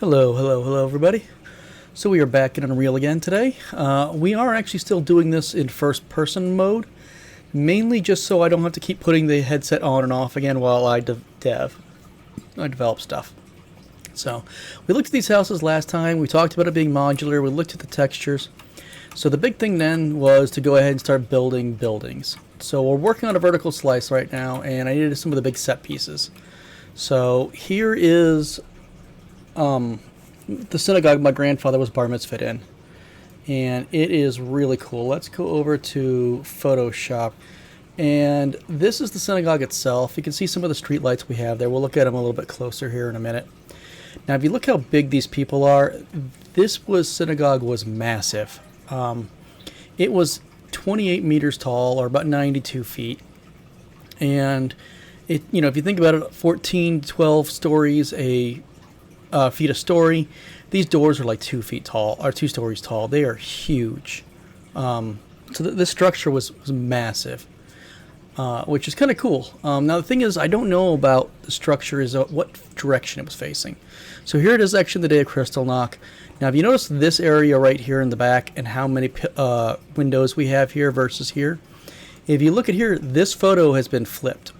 Hello, hello, hello, everybody. So we are back in Unreal again today. We are actually still doing this in first-person mode, mainly just so I don't have to keep putting the headset on and off again while I develop stuff. So we looked at these houses last time. We talked about it being modular. We looked at the textures. So the big thing then was to go ahead and start building buildings. So we're working on a vertical slice right now, and I needed some of the big set pieces. So here is the synagogue my grandfather was bar mitzvahed in, and it is really cool. Let's go over to Photoshop, and this is the synagogue itself. You can see some of the street lights we have there. We'll look at them a little bit closer here in a minute. Now, if you look how big these people are, this synagogue was massive. It was 28 meters tall, or about 92 feet, and if you think about it, 14, 12 stories feet a story. These doors are like 2 feet tall, or 2 stories tall. They are huge. So this structure was massive, which is kind of cool. Now the thing is, I don't know about the structure is what direction it was facing. So here it is, actually the day of Kristallnacht. Now, if you notice this area right here in the back and how many windows we have here versus here, if you look at here, this photo has been flipped,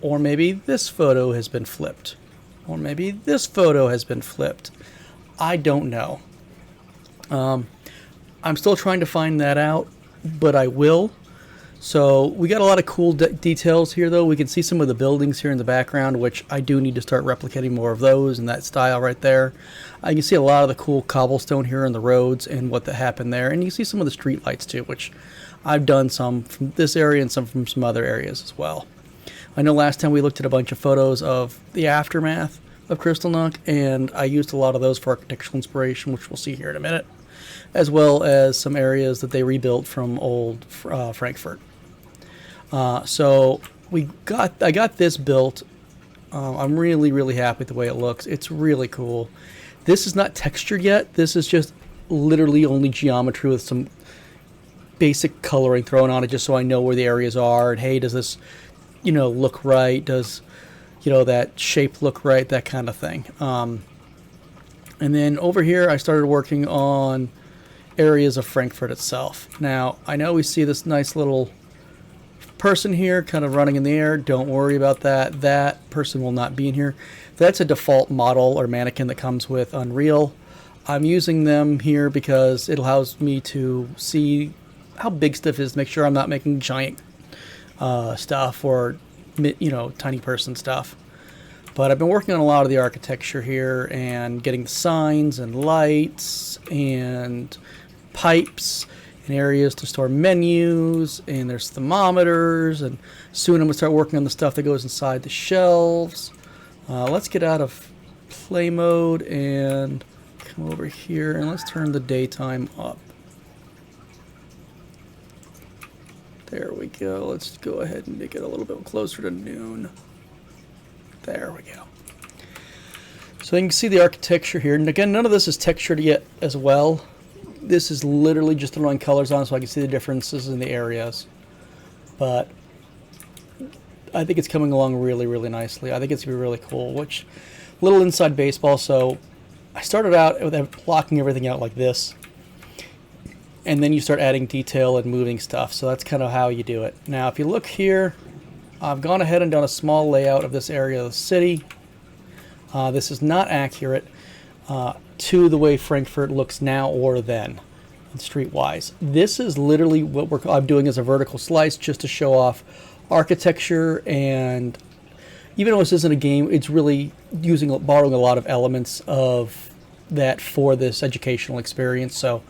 or maybe this photo has been flipped. Or maybe this photo has been flipped. I don't know. I'm still trying to find that out, but I will. So we got a lot of cool details here, though. We can see some of the buildings here in the background, which I do need to start replicating more of those in that style right there. You can see a lot of the cool cobblestone here in the roads and what happened there. And you can see some of the street lights, too, which I've done some from this area and some from some other areas as well. I know last time we looked at a bunch of photos of the aftermath of Kristallnacht, and I used a lot of those for architectural inspiration, which we'll see here in a minute, as well as some areas that they rebuilt from old Frankfurt. So I got this built. I'm really, really happy with the way it looks. It's really cool. This is not textured yet. This is just literally only geometry with some basic coloring thrown on it, just so I know where the areas are. And hey, does this look right? Does that shape look right? That kind of thing. And then over here, I started working on areas of Frankfurt itself. Now, I know we see this nice little person here kind of running in the air. Don't worry about that. That person will not be in here. That's a default model or mannequin that comes with Unreal. I'm using them here because it allows me to see how big stuff is, to make sure I'm not making giant stuff or tiny person stuff. But I've been working on a lot of the architecture here and getting the signs and lights and pipes and areas to store menus, and there's thermometers, and soon I'm going to start working on the stuff that goes inside the shelves. Let's get out of play mode and come over here, and let's turn the daytime up. There we go. Let's go ahead and make it a little bit closer to noon. There we go. So you can see the architecture here. And again, none of this is textured yet as well. This is literally just throwing colors on so I can see the differences in the areas. But I think it's coming along really, really nicely. I think it's going to be really cool. Which, little inside baseball. So I started out with blocking everything out like this. And then you start adding detail and moving stuff. So that's kind of how you do it. Now, if you look here, I've gone ahead and done a small layout of this area of the city. This is not accurate to the way Frankfurt looks now or then, streetwise. This is literally what I'm doing as a vertical slice, just to show off architecture. And even though this isn't a game, it's really borrowing a lot of elements of that for this educational experience. So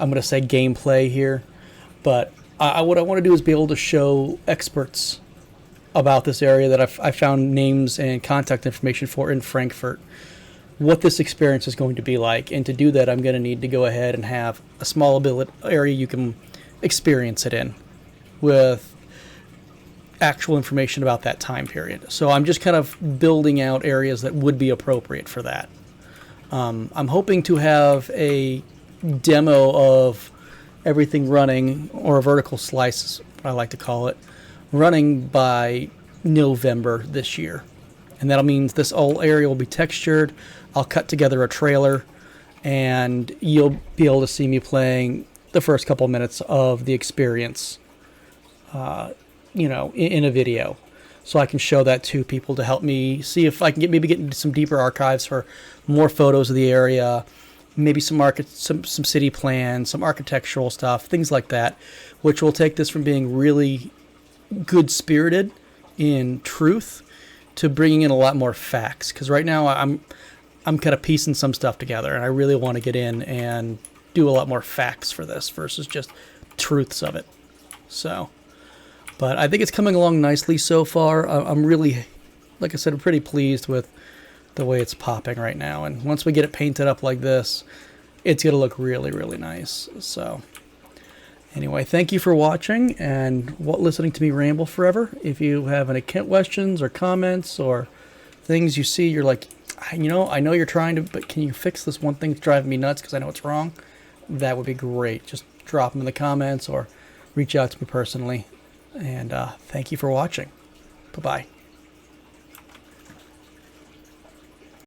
I'm going to say gameplay here, but what I want to do is be able to show experts about this area that I found names and contact information for in Frankfurt, what this experience is going to be like. And to do that, I'm going to need to go ahead and have a small area you can experience it in with actual information about that time period. So I'm just kind of building out areas that would be appropriate for that. I'm hoping to have a demo of everything running, or a vertical slice, I like to call it, running by November this year. and that means this whole area will be textured. I'll cut together a trailer, and you'll be able to see me playing the first couple minutes of the experience, in a video. So I can show that to people to help me see if I can get into some deeper archives for more photos of the area, maybe some city plans, some architectural stuff, things like that, which will take this from being really good spirited in truth to bringing in a lot more facts. Because right now I'm kind of piecing some stuff together, and I really want to get in and do a lot more facts for this versus just truths of it. So, but I think it's coming along nicely so far. I'm really, like I said, I'm pretty pleased with the way it's popping right now. And once we get it painted up like this, it's going to look really, really nice. So anyway, thank you for watching and listening to me ramble forever. If you have any questions or comments or things you see, you're like, I know you're trying to, but can you fix this one thing that's driving me nuts because I know it's wrong? That would be great. Just drop them in the comments or reach out to me personally. And thank you for watching. Bye-bye.